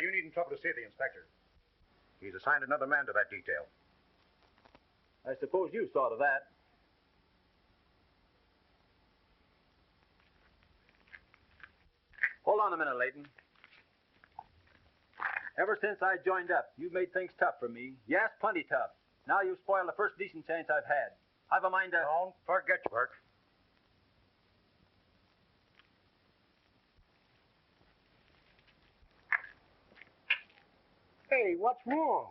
you needn't trouble to see the inspector. He's assigned another man to that detail. I suppose you saw to that. Hold on a minute, Leighton. Ever since I joined up, you've made things tough for me. Yes, plenty tough. Now you've spoiled the first decent chance I've had. I've a mind to... Don't forget, Burke. Hey, what's wrong?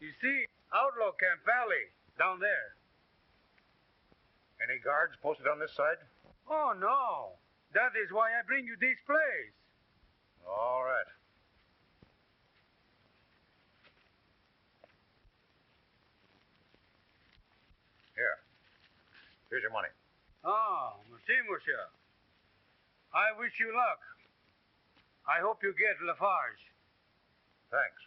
You see, Outlaw Camp Valley, down there. Any guards posted on this side? Oh, no. That is why I bring you this place. All right. Here's your money. Ah, merci, monsieur. I wish you luck. I hope you get Lafarge. Thanks.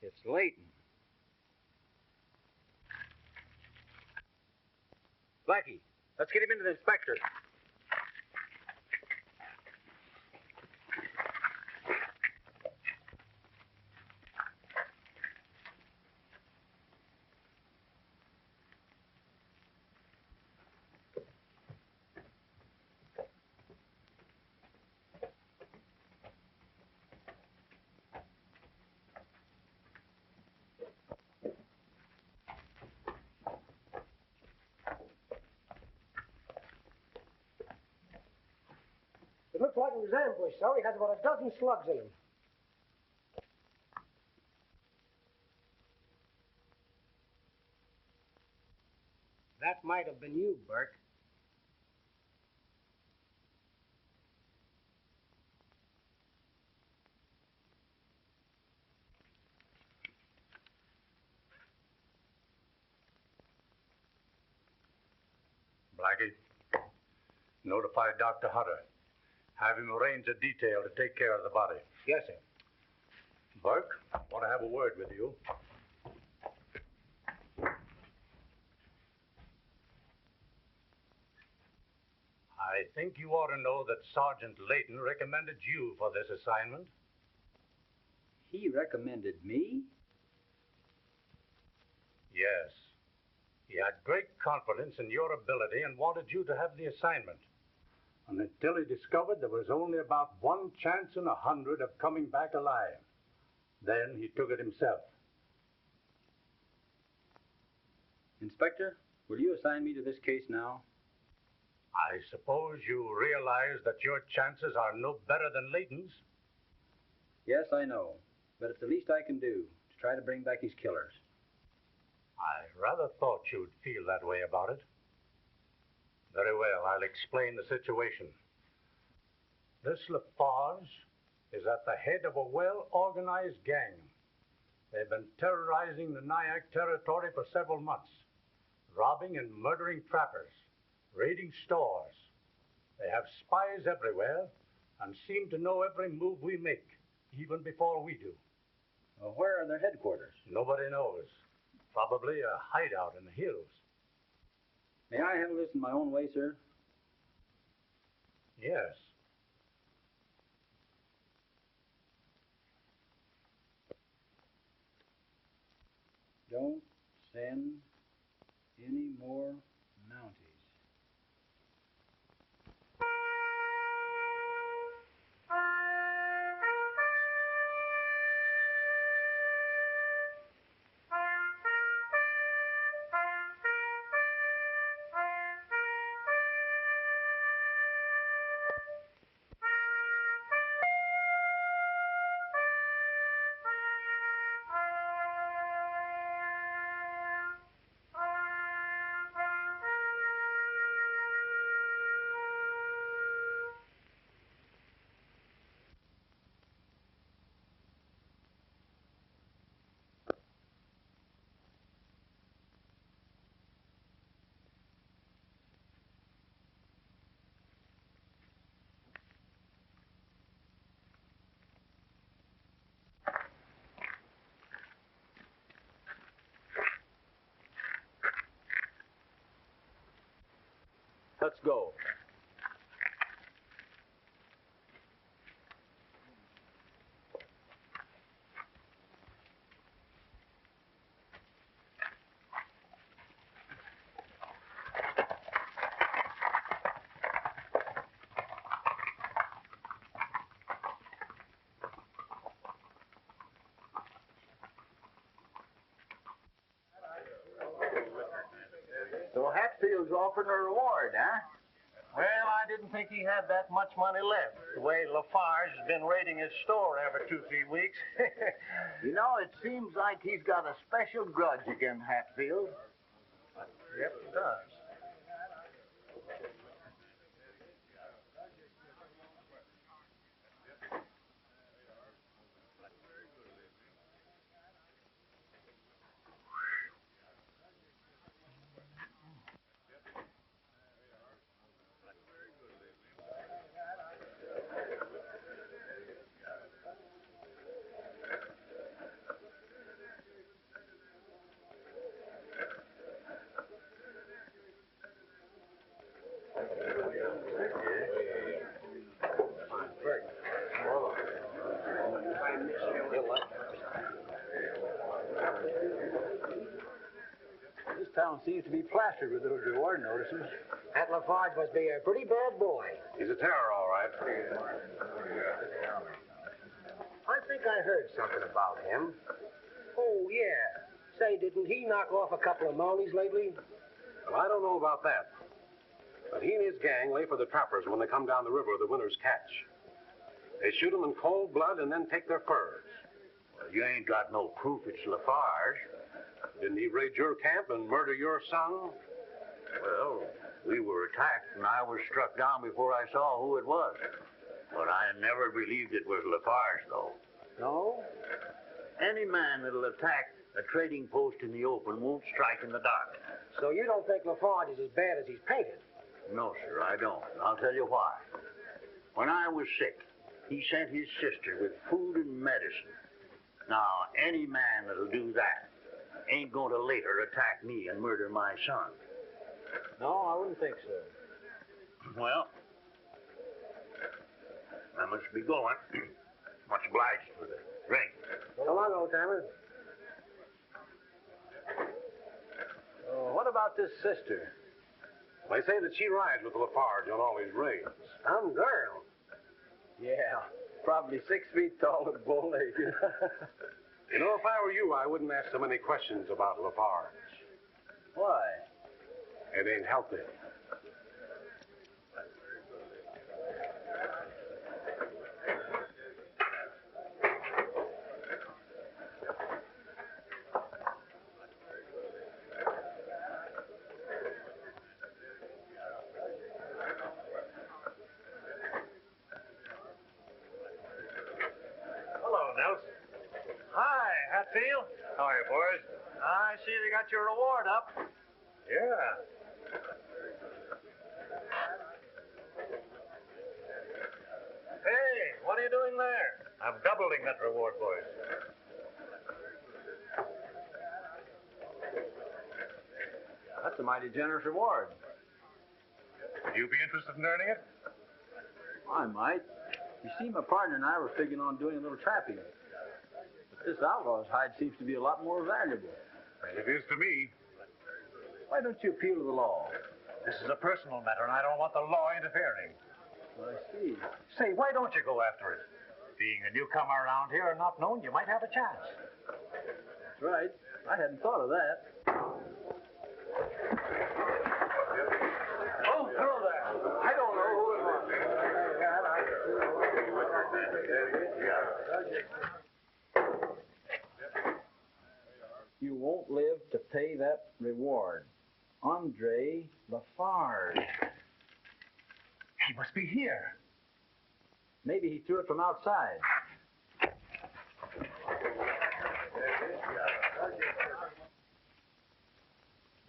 It's Leighton. Blackie, let's get him into the inspector. It looks like it was ambushed, sir. He had about a dozen slugs in him. That might have been you, Burke. Blackie, notify Dr. Hutter. Have him arrange a detail to take care of the body. Yes, sir. Burke, I want to have a word with you. I think you ought to know that Sergeant Leighton recommended you for this assignment. He recommended me? Yes. He had great confidence in your ability and wanted you to have the assignment. And until he discovered there was only about 1 chance in 100 of coming back alive. Then he took it himself. Inspector, will you assign me to this case now? I suppose you realize that your chances are no better than Layton's? Yes, I know. But it's the least I can do to try to bring back his killers. I rather thought you'd feel that way about it. Very well, I'll explain the situation. This Lafarge is at the head of a well-organized gang. They've been terrorizing the Nyack territory for several months, robbing and murdering trappers, raiding stores. They have spies everywhere and seem to know every move we make, even before we do. Well, where are their headquarters? Nobody knows. Probably a hideout in the hills. May I handle this in my own way, sir? Yes. Don't send any more Mounties. Let's go. So Hatfield's offering a reward, huh? Well, I didn't think he had that much money left. The way Lafarge has been raiding his store every 2-3 weeks. You know, it seems like he's got a special grudge against Hatfield. Yep, he does. This town seems to be plastered with those reward notices. That Lafarge must be a pretty bad boy. He's a terror, all right. I think I heard something about him. Oh, yeah. Say, didn't he knock off a couple of Mounties lately? Well, I don't know about that. But he and his gang lay for the trappers when they come down the river with the winter's catch. They shoot them in cold blood and then take their furs. Well, you ain't got no proof it's Lafarge. Didn't he raid your camp and murder your son? Well, we were attacked, and I was struck down before I saw who it was. But I never believed it was Lafarge, though. No? Any man that'll attack a trading post in the open won't strike in the dark. So you don't think Lafarge is as bad as he's painted? No, sir, I don't. And I'll tell you why. When I was sick, he sent his sister with food and medicine. Now, any man that'll do that ain't going to later attack me and murder my son. No, I wouldn't think so. Well, I must be going. Much obliged for the drink. So long, old-timer. What about this sister? They say that she rides with Lafarge on all his raids. Some girl. Yeah, probably 6 feet tall and bow-legged. You know, if I were you, I wouldn't ask so many questions about Lafarge. Why? It ain't healthy. How are you, boys? I see they got your reward up. Yeah. Hey, what are you doing there? I'm doubling that reward, boys. That's a mighty generous reward. Would you be interested in earning it? I might. You see, my partner and I were figuring on doing a little trapping. But this outlaw's hide seems to be a lot more valuable. And it is to me. Why don't you appeal to the law? This is a personal matter, and I don't want the law interfering. I see. Say, why don't you go after it? Being a newcomer around here and not known, you might have a chance. That's right. I hadn't thought of that. Oh, hello there. I don't know who it was. You won't live to pay that reward. Andre Lafarge. He must be here. Maybe he threw it from outside.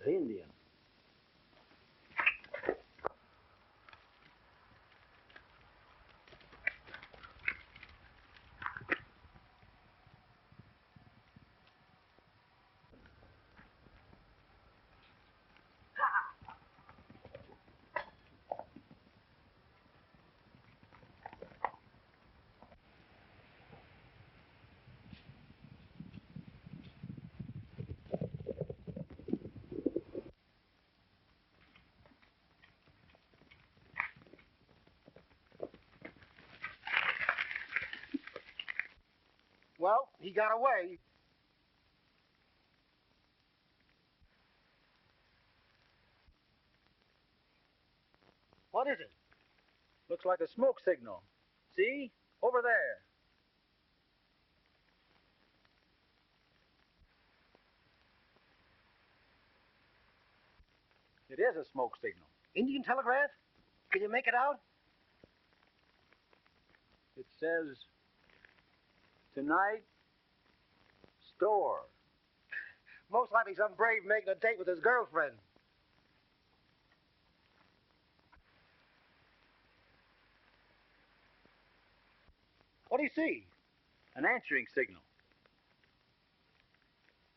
The Indian. Well, he got away. What is it? Looks like a smoke signal. See? Over there. It is a smoke signal. Indian telegraph? Can you make it out? It says, tonight, store. Most likely some brave making a date with his girlfriend. What do you see? An answering signal.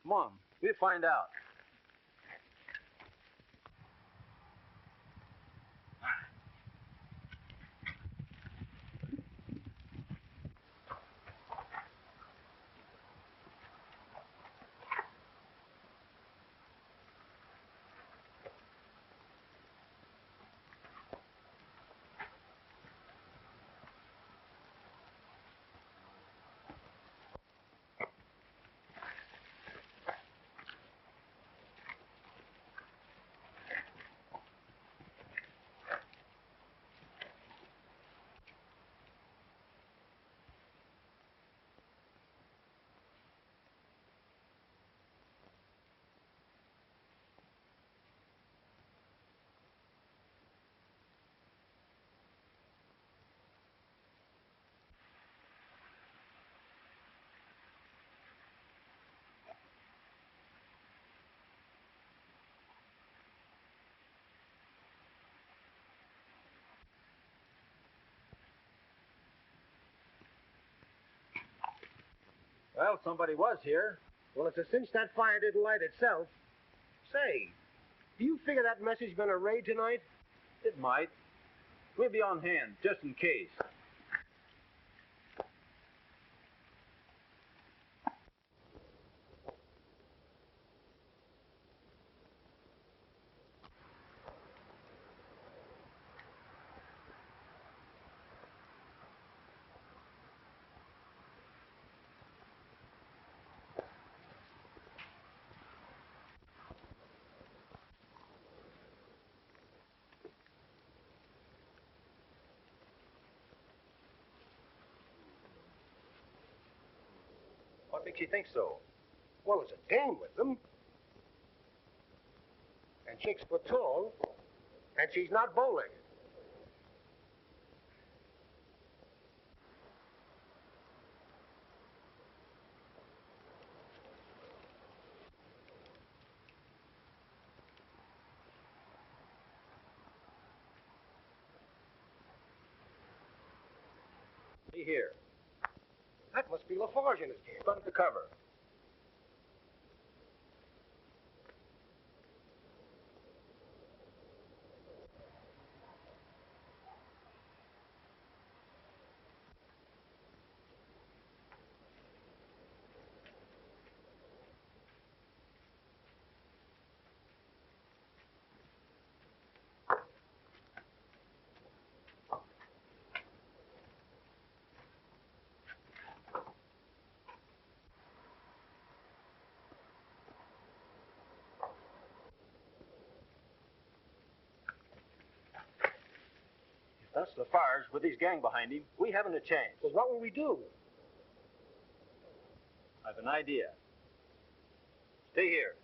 Come on, we'll find out. Well, somebody was here. Well, it's a cinch that fire didn't light itself. Say, do you figure that message been a raid tonight? It might. We'll be on hand, just in case. Makes you think so? Well, there's a dame with them. And 6 foot tall. And she's not bow-legged. See here. That must be Lafarge in his game. Look at the cover. That's Lafarge with his gang behind him. We haven't a chance. Well, what will we do? I've an idea. Stay here.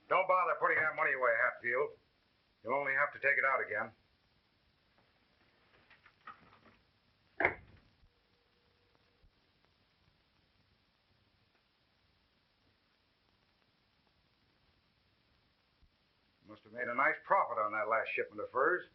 Don't bother putting that money away, Hatfield. You'll only have to take it out again. Must have made a nice profit on that last shipment of furs.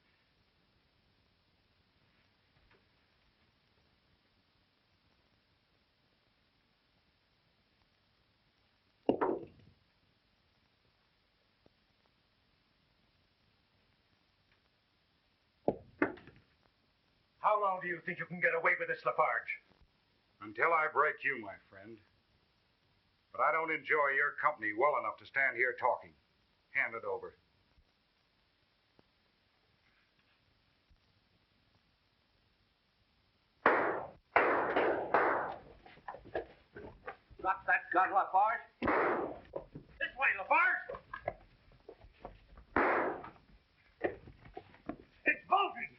How long do you think you can get away with this, Lafarge? Until I break you, my friend. But I don't enjoy your company well enough to stand here talking. Hand it over. Drop that gun, Lafarge. This way, Lafarge! It's bulging!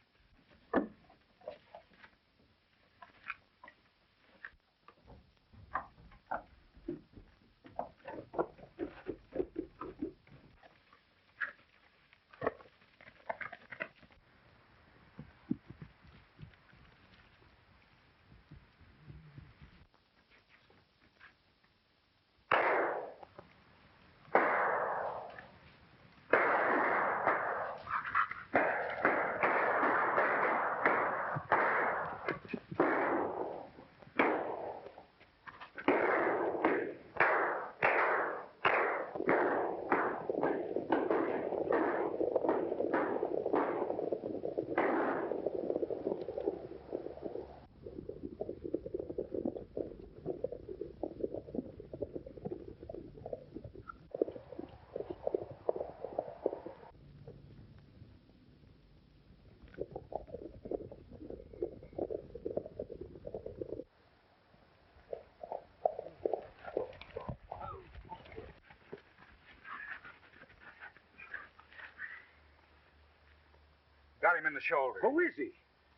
shot him in the shoulder. Who is he?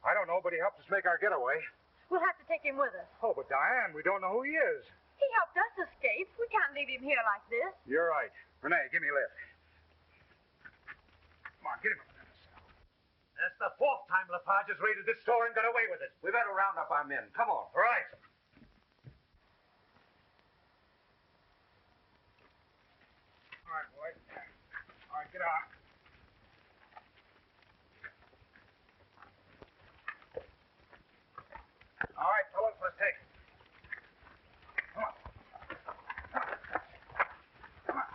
I don't know, but he helped us make our getaway. We'll have to take him with us. Oh, but Diane, we don't know who he is. He helped us escape. We can't leave him here like this. You're right. Renee, give me a lift. Come on, get him up in the cell. That's the fourth time Lafarge has raided this store and got away with it. We better round up our men. Come on. All right. All right, boys. All right, get on. All right, fellas, let's take it. Come on. Come on.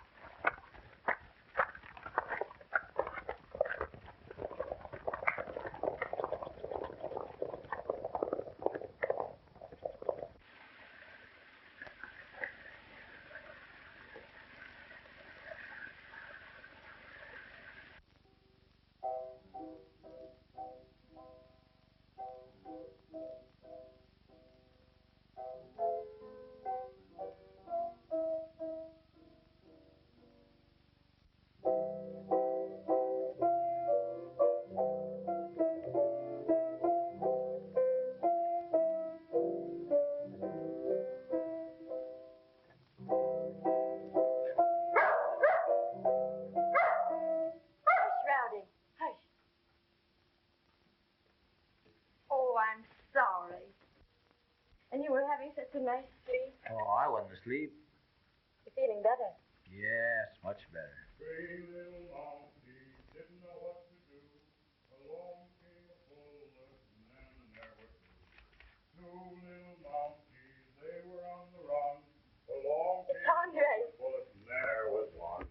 Hush, Rowdy. Hush. Oh, I'm sorry. And you were having such a nice sleep. Oh, I wasn't asleep. You're feeling better. Yes, much better. Three little monkeys didn't know what to do. Along came a bullet and there were two. Two little monkeys, they were on the run. Along It's came Andre. a bullet and there was one.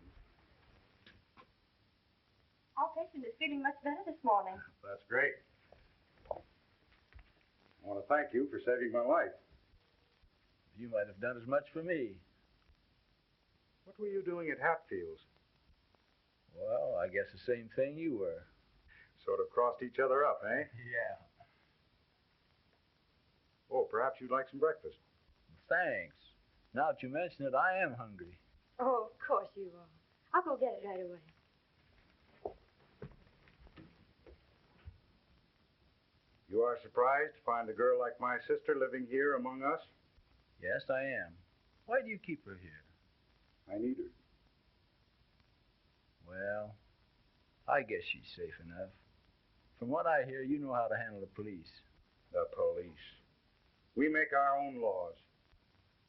Our patient is feeling much better this morning. That's great. I want to thank you for saving my life. You might have done as much for me. What were you doing at Hatfield's? Well, I guess the same thing you were. Sort of crossed each other up, eh? Yeah. Oh, perhaps you'd like some breakfast. Thanks. Now that you mention it, I am hungry. Oh, of course you are. I'll go get it right away. You are surprised to find a girl like my sister living here among us? Yes, I am. Why do you keep her here? I need her. Well, I guess she's safe enough. From what I hear, you know how to handle the police. The police. We make our own laws.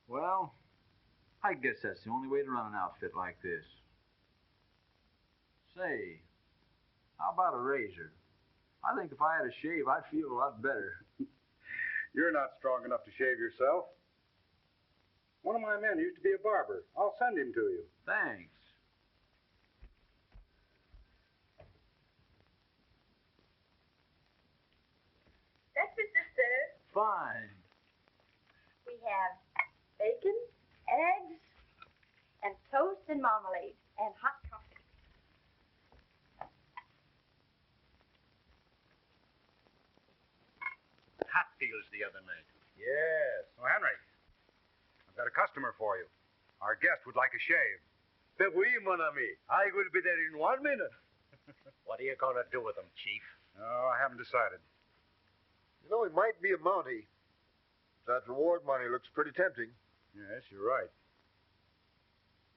Well, I guess that's the only way to run an outfit like this. Say, how about a razor? I think if I had a shave, I'd feel a lot better. You're not strong enough to shave yourself. One of my men used to be a barber. I'll send him to you. Thanks. Breakfast is served. Fine. We have bacon, eggs, and toast and marmalade, and hot coffee. Hatfields the other night. Yes. Oh, Henry, I've got a customer for you. Our guest would like a shave. Ben oui, mon ami. I will be there in 1 minute. What are you going to do with them, Chief? Oh, I haven't decided. You know, he might be a Mountie. That reward money looks pretty tempting. Yes, you're right.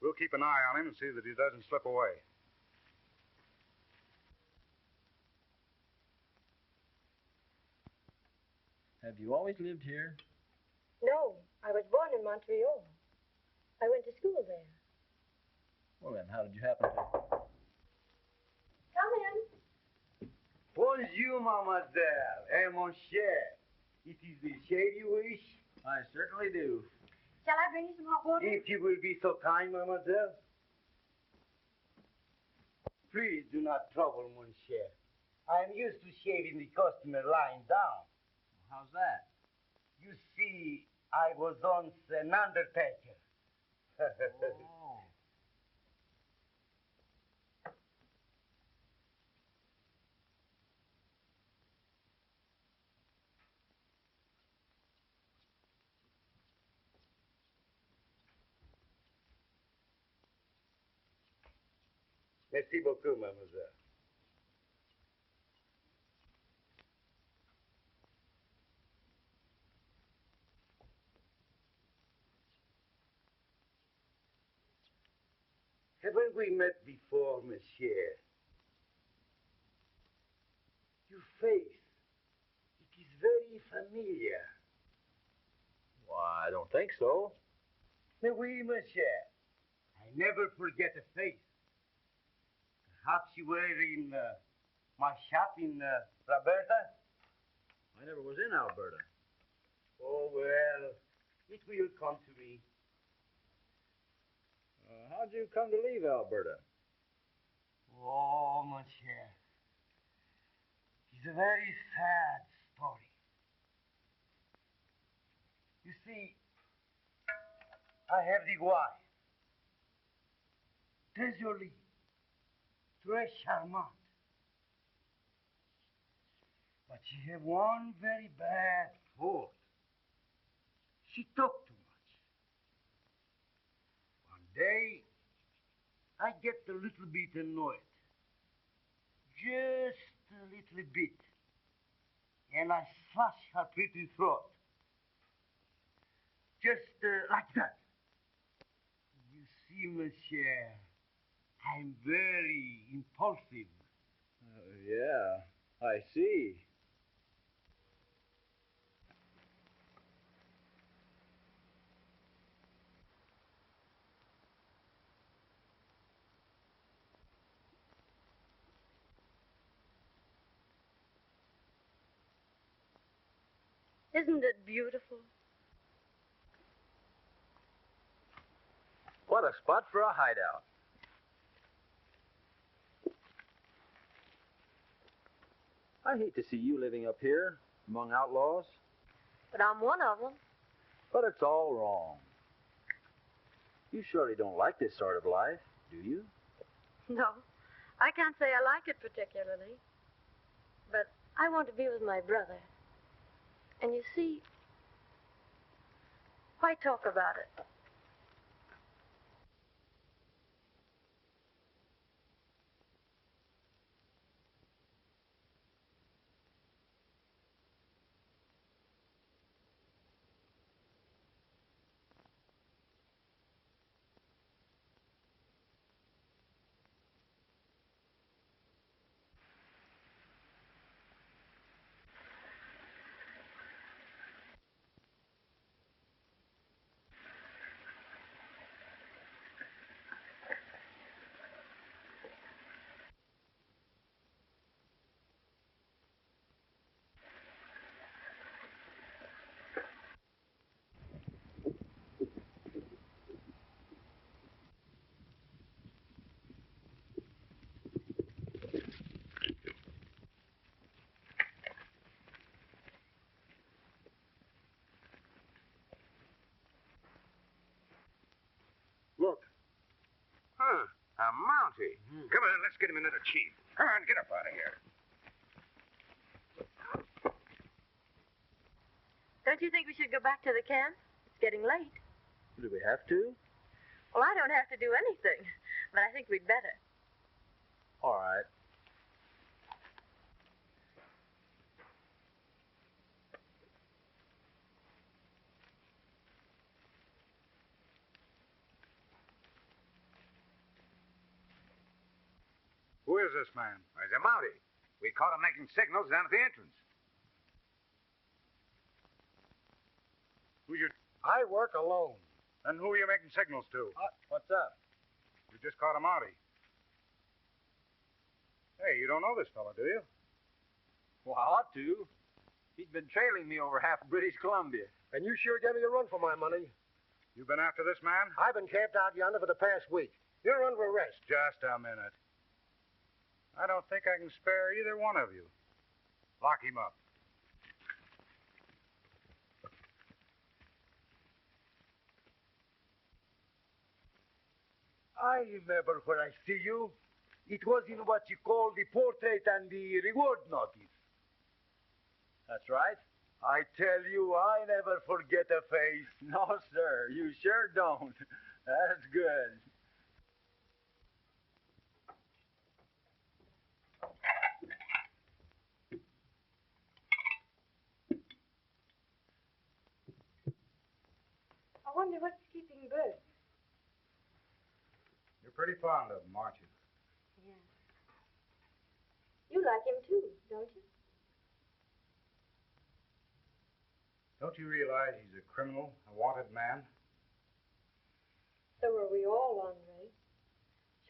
We'll keep an eye on him and see that he doesn't slip away. Have you always lived here? No, I was born in Montreal. I went to school there. Well, then, how did you happen to... Come in. Bonjour, mademoiselle. Eh, mon cher. It is the shave you wish? I certainly do. Shall I bring you some hot water? If you will be so kind, mademoiselle. Please do not trouble, mon cher. I am used to shaving the customer lying down. How's that? You see, I was once an undertaker. Oh. Merci beaucoup, mademoiselle. we met before, monsieur? Your face, it is very familiar. Why, I don't think so. Mais oui, monsieur. I never forget a face. Perhaps you were in my shop in Roberta? I never was in Alberta. Oh, well, it will come to me. How'd you come to leave Alberta? Oh, monsieur. It's a very sad story. You see, I have the wife. Très jolie. Très charmante. But she have one very bad fault. She talk too much. One day, I get a little bit annoyed. Just a little bit. And I slash her pretty throat. Just like that. You see, monsieur, I'm very impulsive. Yeah, I see. Isn't it beautiful? What a spot for a hideout. I hate to see you living up here among outlaws, But I'm one of them. but it's all wrong. You surely don't like this sort of life, do you? No, I can't say I like it particularly. But I want to be with my brother. And you see, why talk about it? Look. Huh, a Mountie. Come on, let's get him another chief. Come on, get up out of here. Don't you think we should go back to the camp? It's getting late. Do we have to? Well, I don't have to do anything, but I think we'd better. All right. Who is this man? He's a Mountie. We caught him making signals down at the entrance. Who's your... I work alone. And who are you making signals to? What's up? You just caught him outie. Hey, you don't know this fella, do you? Well, I ought to. He's been trailing me over half of British Columbia. And you sure gave me a run for my money. You been after this man? I've been camped out yonder for the past week. You're under arrest. Just a minute. I don't think I can spare either one of you. Lock him up. I remember where I see you. It was in what you call the portrait and the reward notice. That's right. I tell you, I never forget a face. No, sir. You sure don't. That's good. I wonder what's keeping Bert. You're pretty fond of him, aren't you? Yeah. You like him too, don't you? Don't you realize he's a criminal, a wanted man? So are we all, Andre.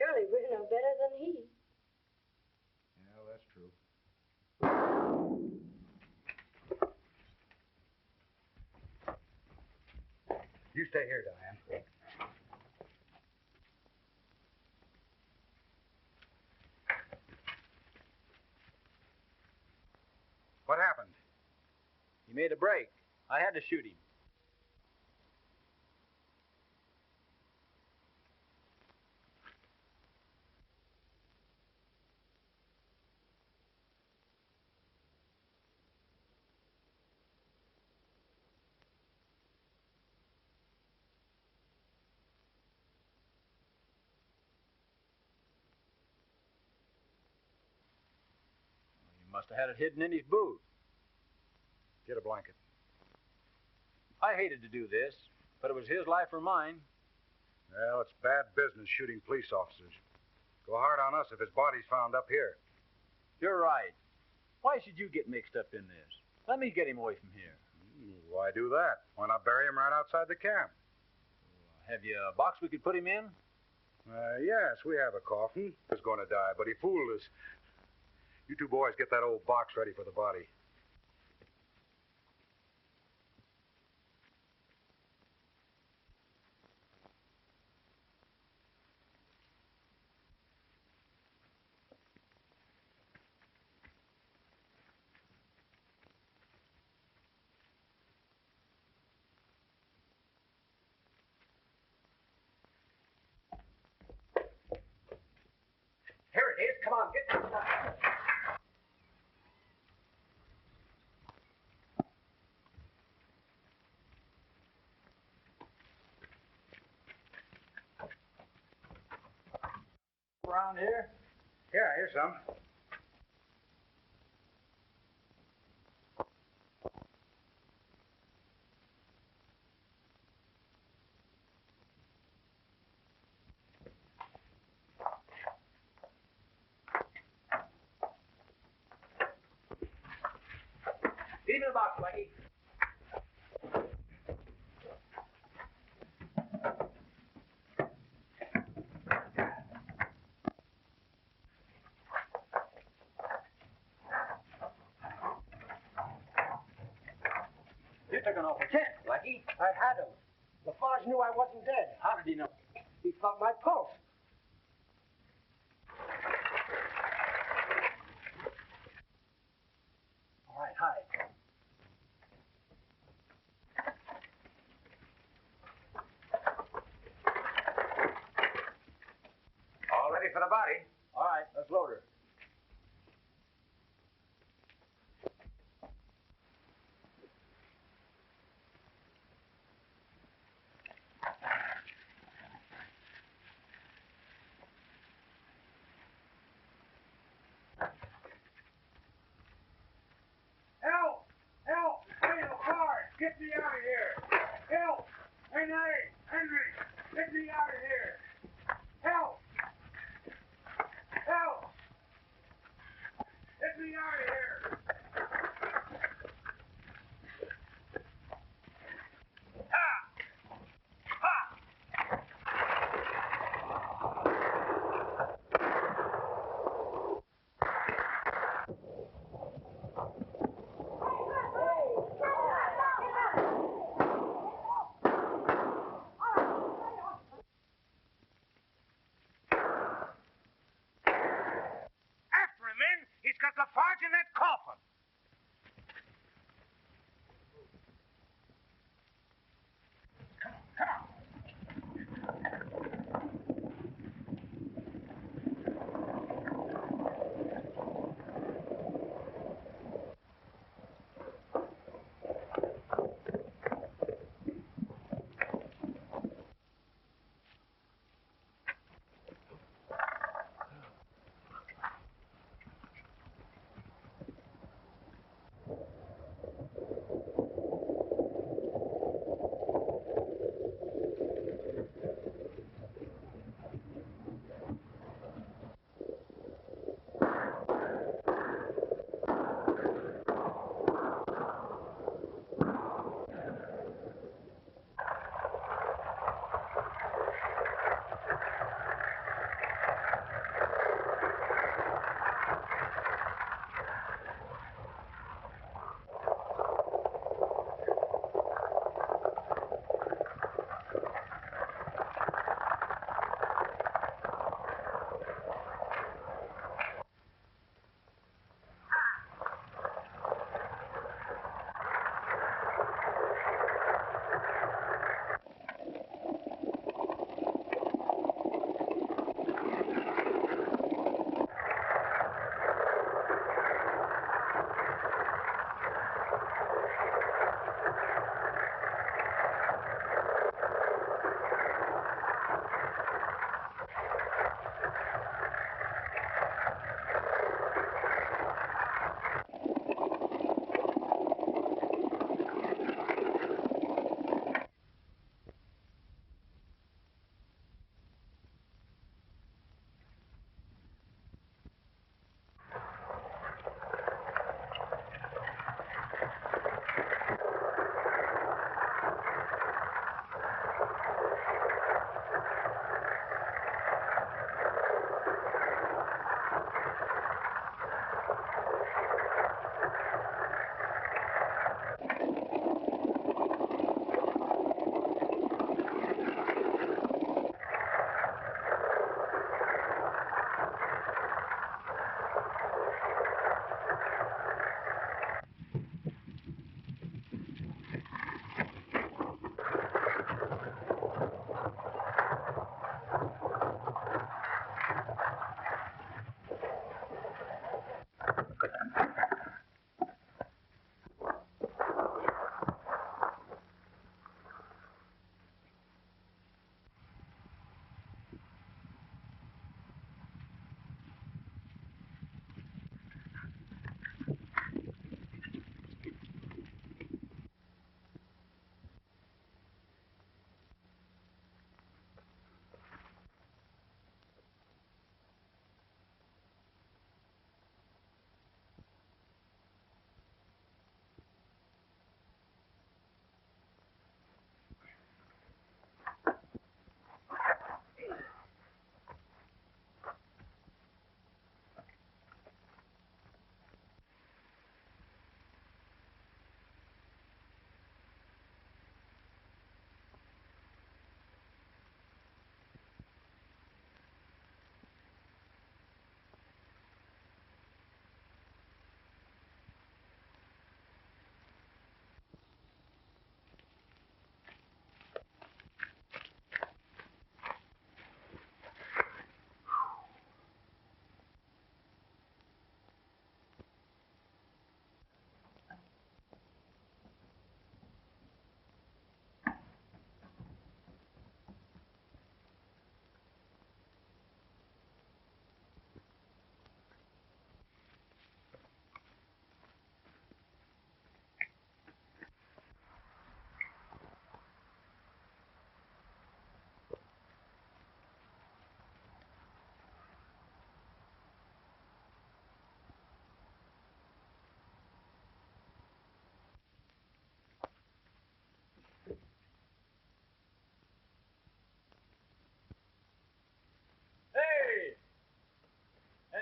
Surely we're no better than he. Yeah, that's true. You stay here, Diane. What happened? He made a break. I had to shoot him. He must have had it hidden in his boot. Get a blanket. I hated to do this, but it was his life or mine. Well, it's bad business shooting police officers. Go hard on us if his body's found up here. You're right. Why should you get mixed up in this? Let me get him away from here. Why do that? Why not bury him right outside the camp? Have you a box we could put him in? Yes, we have a coffin. He was going to die, but he fooled us. You two boys get that old box ready for the body. Here it is. Come on, get that stuff. Around here? Yeah, here's some. Leave the box, Blackie. You took an awful chance, Blackie. I had him. Lafarge knew I wasn't dead. How did he know? He felt my pulse. All right, hide. All ready for the body. All right, let's load her. Help! Help! Hey, Lafarge, get me out of here! Help! Henry! Get me out of here! Help! Help!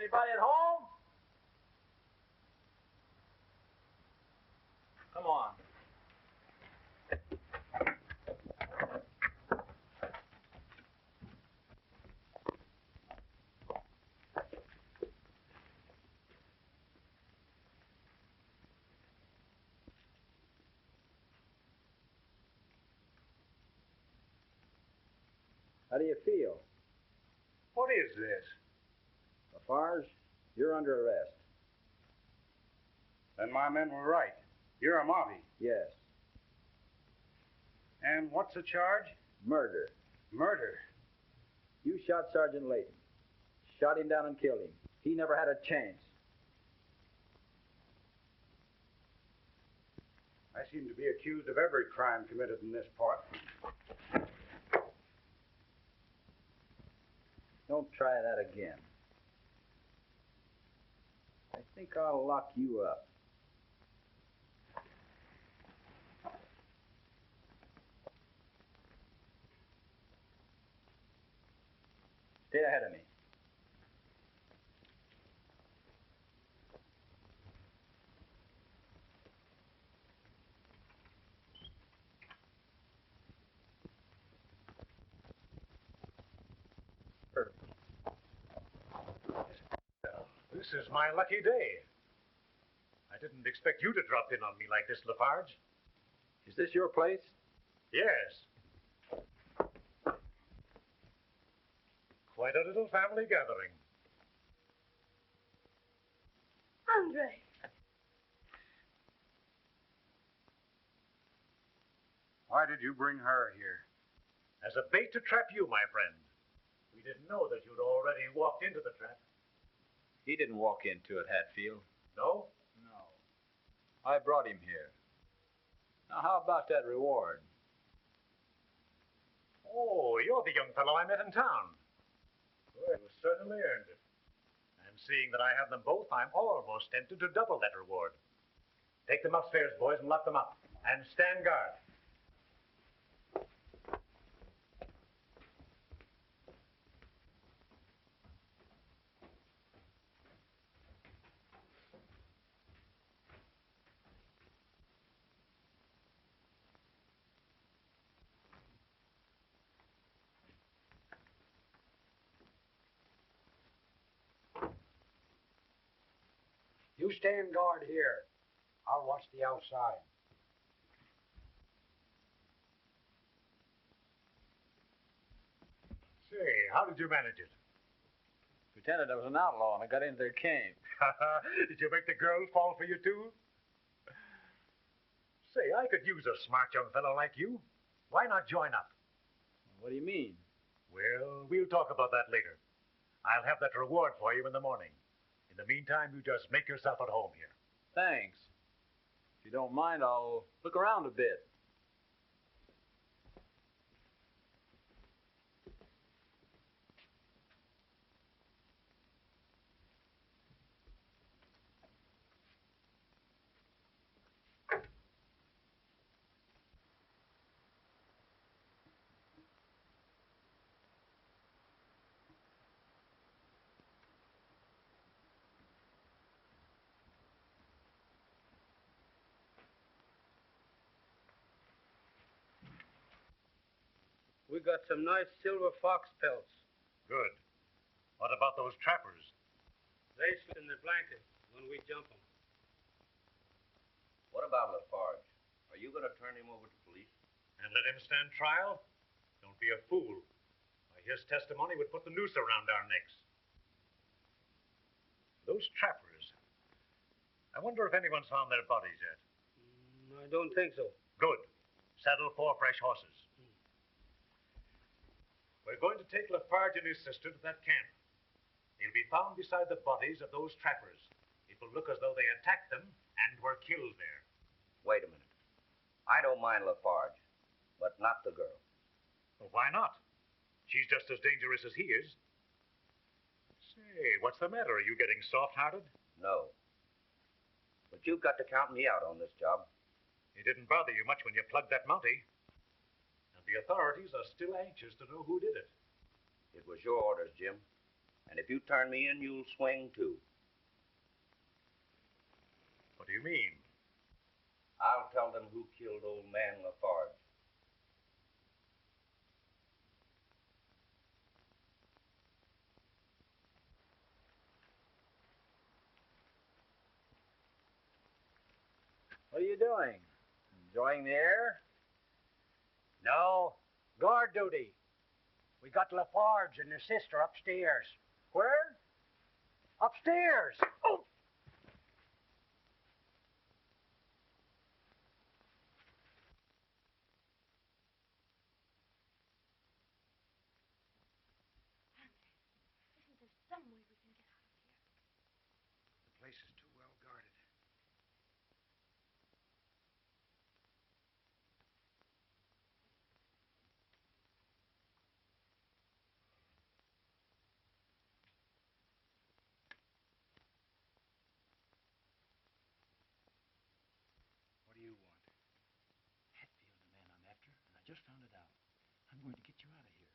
Anybody at home? Come on. How do you feel? What is this? Lafarge, you're under arrest. Then my men were right. You're a Monty. Yes. And what's the charge? Murder. Murder. You shot Sergeant Layton. Shot him down and killed him. He never had a chance. I seem to be accused of every crime committed in this part. Don't try that again. I think I'll lock you up. Stay ahead of me. This is my lucky day. I didn't expect you to drop in on me like this, Lafarge. Is this your place? Yes. Quite a little family gathering. Andre. Why did you bring her here? As a bait to trap you, my friend. We didn't know that you'd already walked into the trap. He didn't walk into it, Hatfield. No? No. I brought him here. Now, how about that reward? Oh, you're the young fellow I met in town. Well, you certainly earned it. And seeing that I have them both, I'm almost tempted to double that reward. Take them upstairs, boys, and lock them up. And stand guard. You stand guard here. I'll watch the outside. Say, how did you manage it? Pretended I was an outlaw and I got into their camp. Did you make the girls fall for you, too? Say, I could use a smart young fellow like you. Why not join up? What do you mean? Well, we'll talk about that later. I'll have that reward for you in the morning. In the meantime, you just make yourself at home here. Thanks. If you don't mind, I'll look around a bit. We got some nice silver fox pelts. Good. What about those trappers? They sleep in their blankets when we jump them. What about Lafarge? Are you going to turn him over to police? And let him stand trial? Don't be a fool. By his testimony would put the noose around our necks. Those trappers. I wonder if anyone's found their bodies yet. I don't think so. Good. Saddle 4 fresh horses. We're going to take Lafarge and his sister to that camp. He'll be found beside the bodies of those trappers. It will look as though they attacked them and were killed there. Wait a minute. I don't mind Lafarge, but not the girl. Well, why not? She's just as dangerous as he is. Say, what's the matter? Are you getting soft-hearted? No. But you've got to count me out on this job. It didn't bother you much when you plugged that Mountie. And the authorities are still anxious to know who did it. It was your orders, Jim. And if you turn me in, you'll swing too. What do you mean? I'll tell them who killed old man Lafarge. What are you doing? Enjoying the air? No, guard duty. We got Lafarge and his sister upstairs. Where? Upstairs! Oh! Isn't there some way we can get out of here? The place is too well guarded. What do you want? Hatfield, the man I'm after, and I just found it out. I'm going to get you out of here.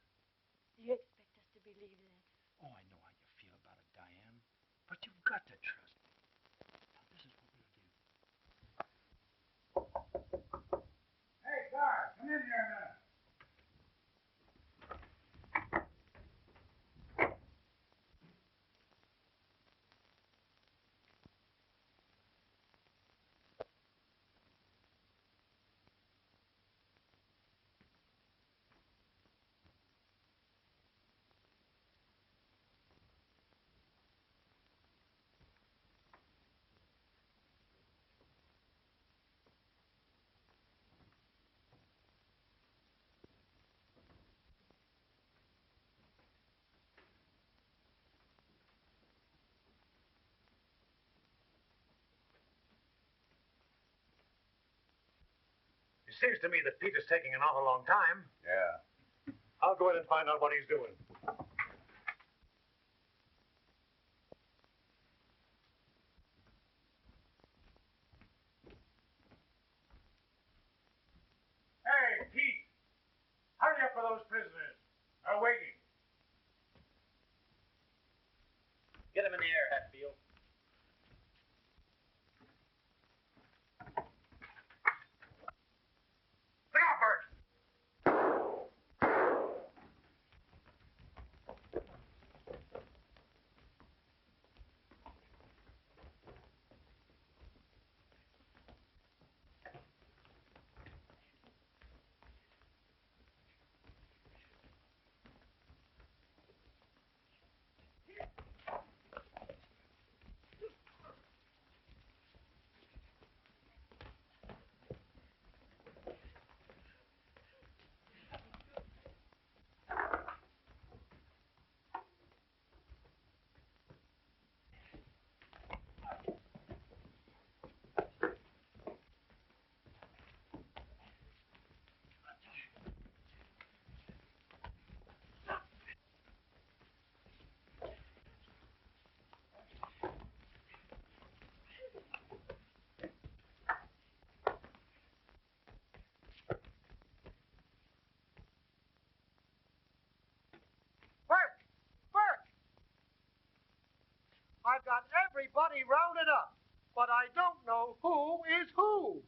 Do you expect us to believe that? Oh, I know how you feel about it, Diane. But you've got to trust me. Now, this is what we'll do. Hey, guard, come in here a minute. It seems to me that Pete is taking an awful long time. Yeah. I'll go in and find out what he's doing. Hey, Pete, hurry up for those prisoners. They're waiting. Get him in the air, Hatfield. Look out, Bert. I've got everybody rounded up, but I don't know who is who.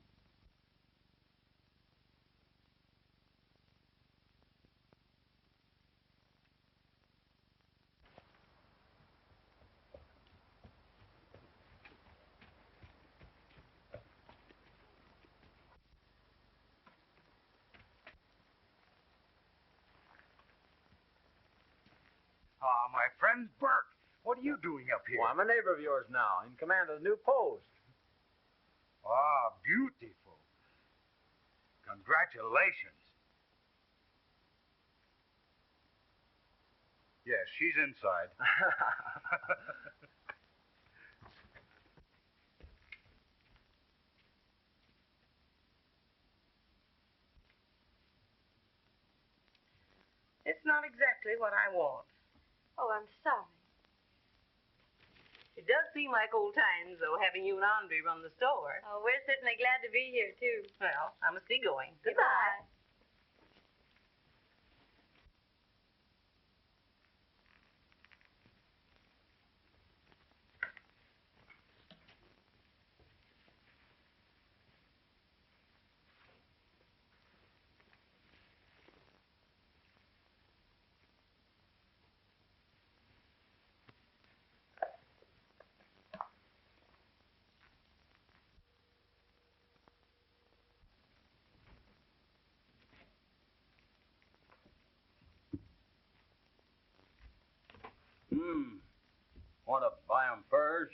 Ah, my friend Burke. What are you doing up here? Well, I'm a neighbor of yours now, in command of the new post. Ah, beautiful. Congratulations. Yes, she's inside. It's not exactly what I want. Oh, I'm sorry. It does seem like old times, though, having you and Andre run the store. Oh, we're certainly glad to be here, too. Well, I must be going. Goodbye. Want to buy 'em furs?